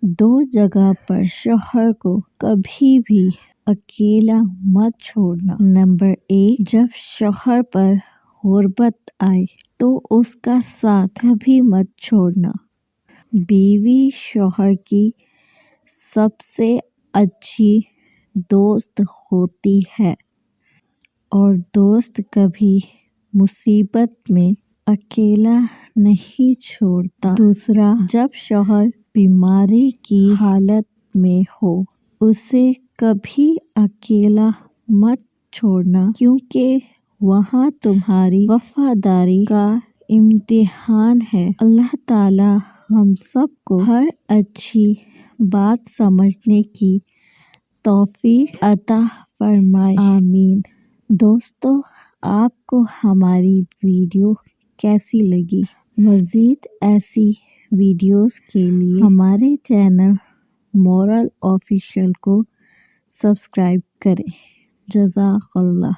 दो जगह पर शौहर को कभी भी अकेला मत छोड़ना। नंबर 1, जब शौहर पर गुर्बत आए तो उसका साथ कभी मत छोड़ना। बीवी शौहर की सबसे अच्छी दोस्त होती है और दोस्त कभी मुसीबत में अकेला नहीं छोड़ता। दूसरा, जब शौहर बीमारी की हालत में हो उसे कभी अकेला मत छोड़ना, क्योंकि वहाँ तुम्हारी वफादारी का इम्तिहान है। अल्लाह ताला हम सबको हर अच्छी बात समझने की तौफीक अता फरमाए, आमीन। दोस्तों, आपको हमारी वीडियो कैसी लगी? मज़ीद ऐसी वीडियोस के लिए हमारे चैनल मोरल ऑफिशियल को सब्सक्राइब करें। जज़ाकल्लाह।